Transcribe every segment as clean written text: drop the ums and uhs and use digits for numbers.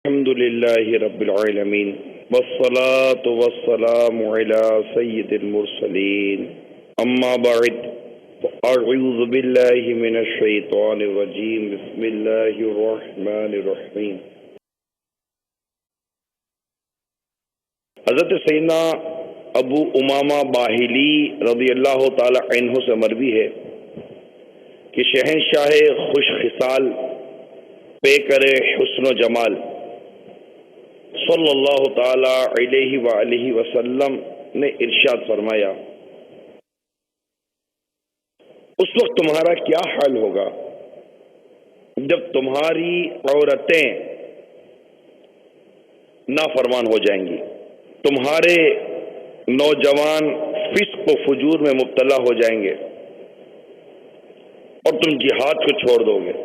الحمد لله رب العالمين والصلاة والسلام على سيد المرسلين أما بعد أعوذ بالله من الشيطان الرجيم بسم الله الرحمن الرحيم. حضرت سیدنا ابو امامہ باہلی رضی اللہ تعالی عنہ سے مروی ہے کہ شہنشاہ خوش خصال پیکر حسن و جمال صلی اللہ تعالی علیہ وآلہ وسلم نے ارشاد فرمایا، اس وقت تمہارا کیا حال ہوگا جب تمہاری عورتیں نافرمان ہو جائیں گی، تمہارے نوجوان فسق و فجور میں مبتلا ہو جائیں گے اور تم جہاد کو چھوڑ دو گے۔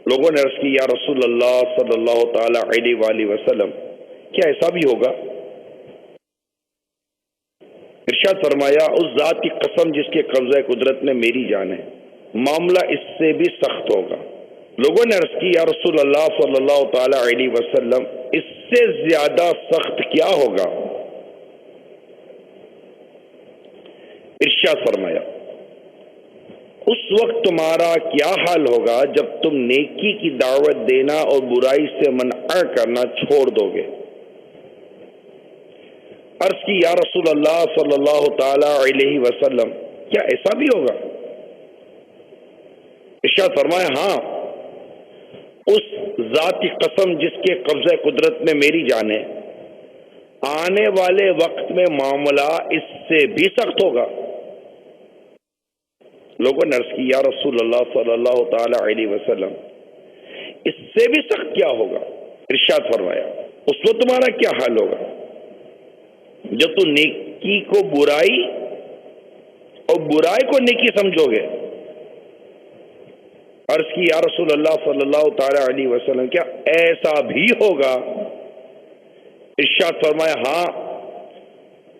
لوگوں نے عرض کی، یا رسول اللہ صلی اللہ تعالی علیہ وآلہ وسلم، کیا ایسا بھی ہوگا؟ ارشاد فرمایا، اس ذات کی قسم جس کے قبضہ قدرت میں میری جان ہے، معاملہ اس سے بھی سخت ہوگا۔ لوگوں نے عرض کی، یا رسول اللہ صلی اللہ تعالی علیہ وسلم، اس سے زیادہ سخت کیا ہوگا؟ ارشاد فرمایا، اس وقت تمہارا کیا حال ہوگا جب تم نیکی کی دعوت دینا اور برائی سے منع کرنا چھوڑ دو گے۔ عرض کی، یا رسول اللہ صلی اللہ تعالی علیہ وسلم، کیا ایسا بھی ہوگا؟ ارشاد فرمایا، ہاں، اس ذات کی قسم جس کے قبضہ قدرت میں میری جان ہے، آنے والے وقت میں معاملہ اس سے بھی سخت ہوگا۔ لوگوں نے عرض کی، یا رسول اللہ صلی اللہ تعالی علیہ وسلم، اس سے بھی سخت کیا ہوگا؟ ارشاد فرمایا، اس وقت تمہارا کیا حال ہوگا جب تم نیکی کو برائی اور برائی کو نیکی سمجھو گے۔ عرض کی، یا رسول اللہ صلی اللہ تعالی علیہ وسلم، کیا ایسا بھی ہوگا؟ ارشاد فرمایا، ہاں،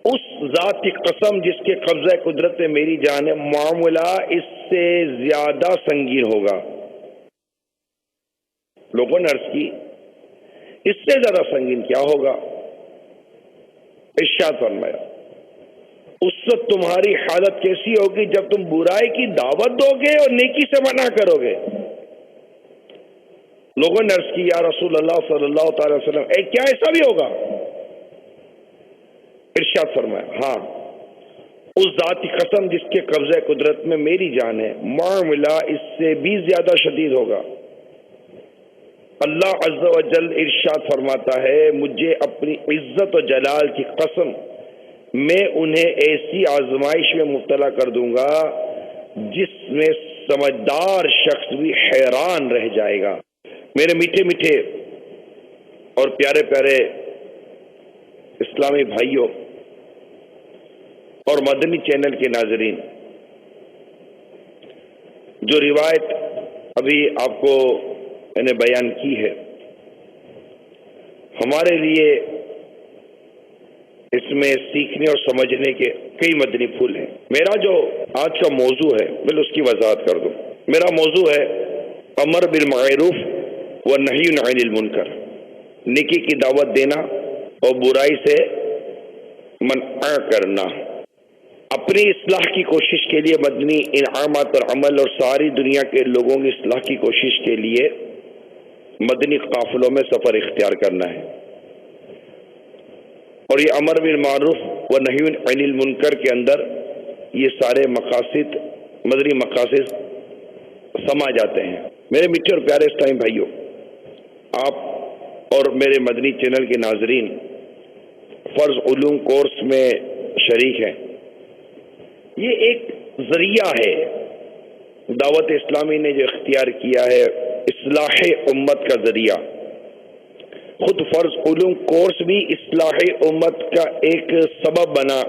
اس ذات کی قسم جس کے قبضہ قدرت میں میری جان ہے، معاملہ اس سے زیادہ سنگین ہوگا۔ لوگوں نے عرض کی، اس سے زیادہ سنگین کیا ہوگا؟ ارشاد فرمایا، اس وقت تمہاری حالت کیسی ہوگی جب تم برائی کی دعوت دو گے اور نیکی سے منع کرو گے۔ لوگوں نے عرض کی، یا رسول اللہ صلی اللہ تعالی وسلم، کیا ایسا بھی ہوگا؟ ارشاد فرمایا، ہاں، اس ذات کی قسم جس کے قبضہ قدرت میں میری جان ہے، معاملہ اس سے بھی زیادہ شدید ہوگا۔ اللہ عز و جل ارشاد فرماتا ہے، مجھے اپنی عزت و جلال کی قسم، میں انہیں ایسی آزمائش میں مبتلا کر دوں گا جس میں سمجھدار شخص بھی حیران رہ جائے گا۔ میرے میٹھے میٹھے اور پیارے پیارے اسلامی بھائیوں اور مدنی چینل کے ناظرین، جو روایت ابھی آپ کو میں نے بیان کی ہے، ہمارے لیے اس میں سیکھنے اور سمجھنے کے کئی مدنی پھول ہیں۔ میرا جو آج کا موضوع ہے، میں اس کی وضاحت کر دوں۔ میرا موضوع ہے امر بالمعروف و نہی عن المنکر، نیکی کی دعوت دینا اور برائی سے منع کرنا۔ اپنی اصلاح کی کوشش کے لیے مدنی انعامات اور عمل اور ساری دنیا کے لوگوں کی اصلاح کی کوشش کے لیے مدنی قافلوں میں سفر اختیار کرنا ہے، اور یہ امر بالمعروف و نہی عن المنکر کے اندر یہ سارے مقاصد، مدنی مقاصد سما جاتے ہیں۔ میرے میٹھے اور پیارے اسلامی بھائیوں، آپ اور میرے مدنی چینل کے ناظرین فرض علوم کورس میں شریک ہیں۔ یہ ایک ذریعہ ہے دعوت اسلامی نے جو اختیار کیا ہے، اصلاح امت کا ذریعہ۔ خود فرض علوم کورس بھی اصلاح امت کا ایک سبب بنا۔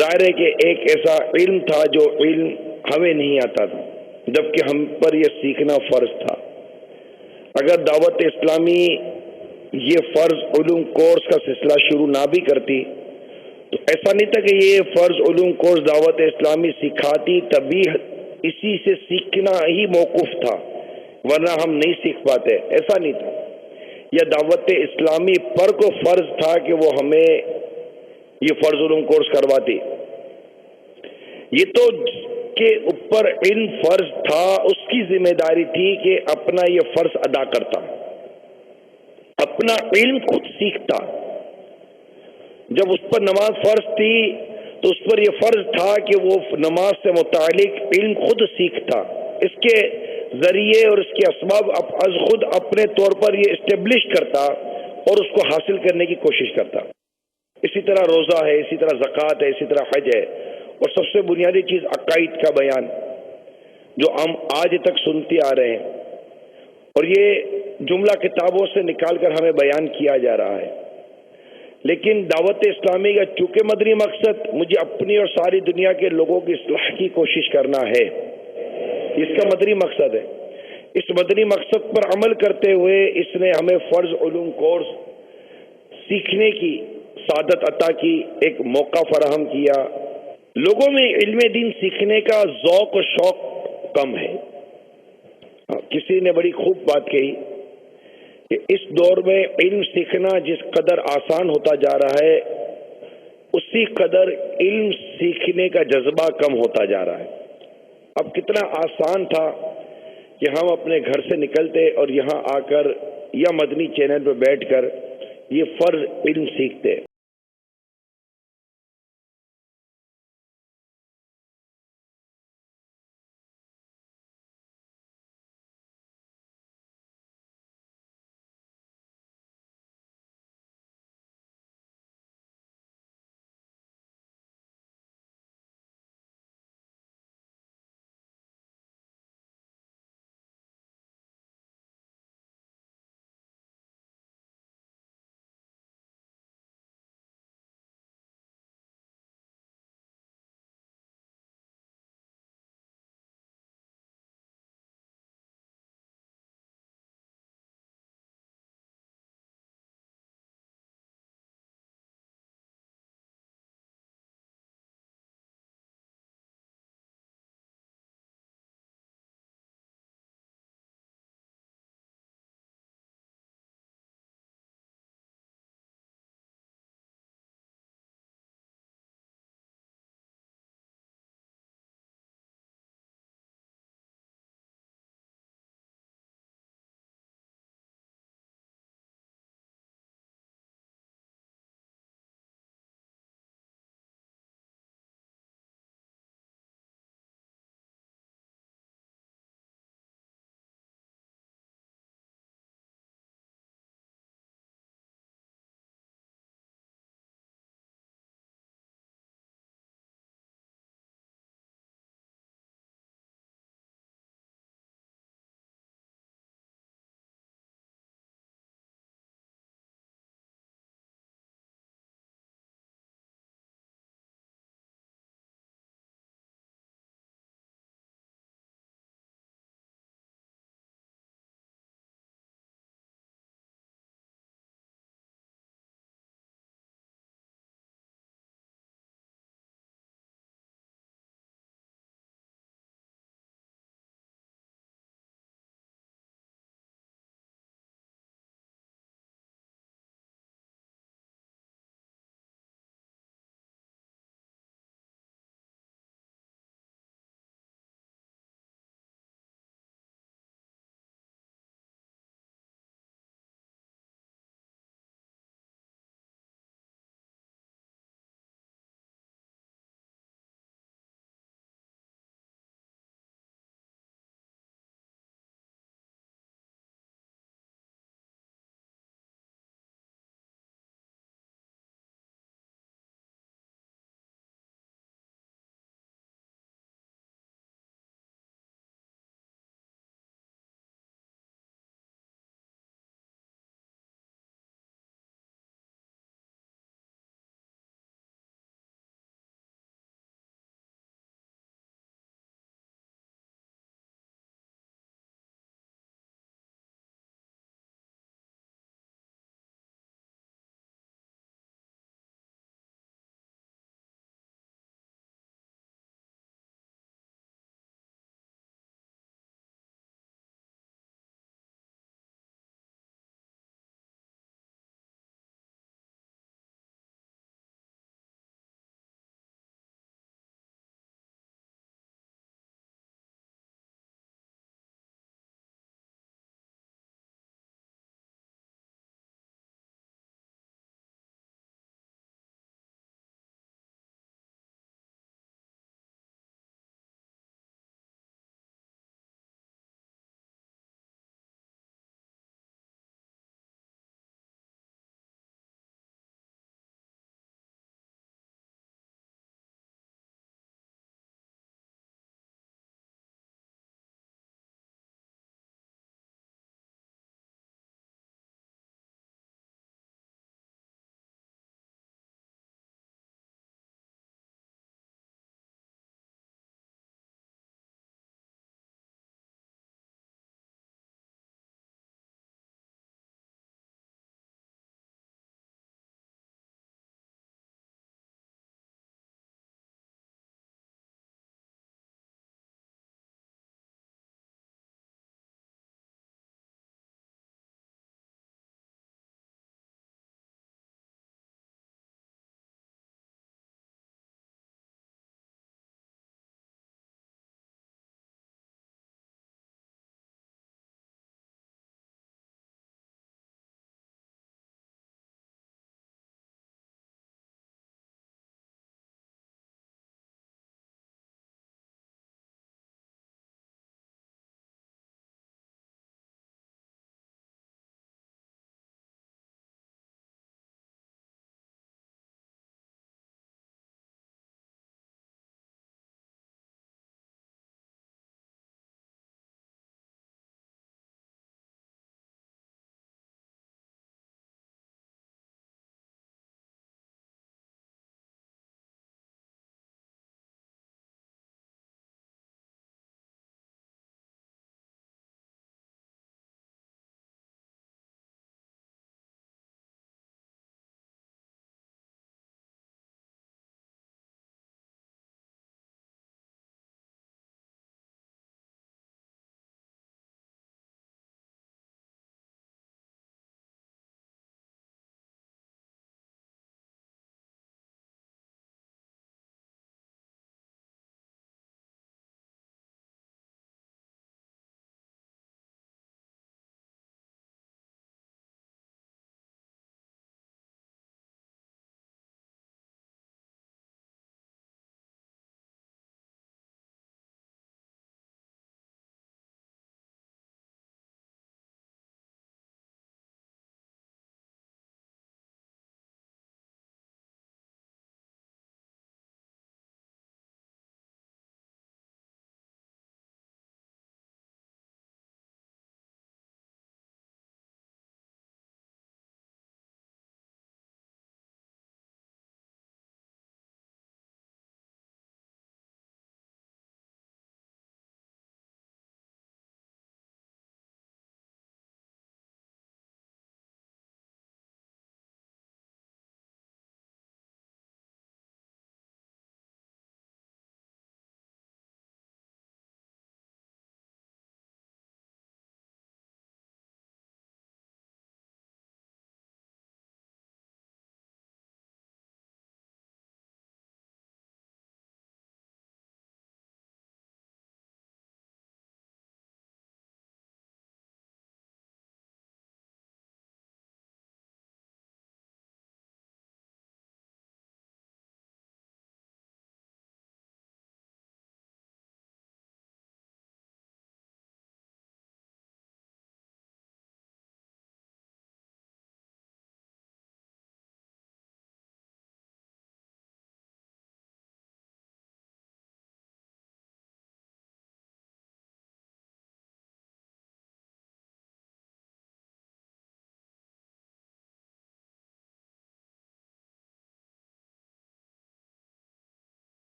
ظاہر ہے کہ ایک ایسا علم تھا جو علم ہمیں نہیں آتا تھا، جبکہ ہم پر یہ سیکھنا فرض تھا۔ اگر دعوت اسلامی یہ فرض علوم کورس کا سلسلہ شروع نہ بھی کرتی تو ایسا نہیں تھا کہ یہ فرض علوم کورس دعوت اسلامی سکھاتی، تبھی اسی سے سیکھنا ہی موقوف تھا، ورنہ ہم نہیں سیکھ پاتے، ایسا نہیں تھا۔ یا دعوت اسلامی پر کو فرض تھا کہ وہ ہمیں یہ فرض علوم کورس کرواتی، یہ تو کے اوپر علم فرض تھا، اس کی ذمہ داری تھی کہ اپنا یہ فرض ادا کرتا، اپنا علم خود سیکھتا۔ جب اس پر نماز فرض تھی تو اس پر یہ فرض تھا کہ وہ نماز سے متعلق علم خود سیکھتا، اس کے ذریعے اور اس کے اسباب از خود اپنے طور پر یہ اسٹیبلش کرتا اور اس کو حاصل کرنے کی کوشش کرتا۔ اسی طرح روزہ ہے، اسی طرح زکوٰۃ ہے، اسی طرح حج ہے، اور سب سے بنیادی چیز عقائد کا بیان جو ہم آج تک سنتے آ رہے ہیں، اور یہ جملہ کتابوں سے نکال کر ہمیں بیان کیا جا رہا ہے۔ لیکن دعوت اسلامی کا چونکہ مدنی مقصد مجھے اپنی اور ساری دنیا کے لوگوں کی اصلاح کی کوشش کرنا ہے، اس کا مدنی مقصد ہے۔ اس مدنی مقصد پر عمل کرتے ہوئے اس نے ہمیں فرض علوم کورس سیکھنے کی سعادت عطا کی، ایک موقع فراہم کیا۔ لوگوں میں علم دین سیکھنے کا ذوق و شوق کم ہے۔ کسی نے بڑی خوب بات کہی کہ اس دور میں علم سیکھنا جس قدر آسان ہوتا جا رہا ہے، اسی قدر علم سیکھنے کا جذبہ کم ہوتا جا رہا ہے۔ اب کتنا آسان تھا کہ ہم اپنے گھر سے نکلتے اور یہاں آ کر یا مدنی چینل پہ بیٹھ کر یہ فرض علم سیکھتے۔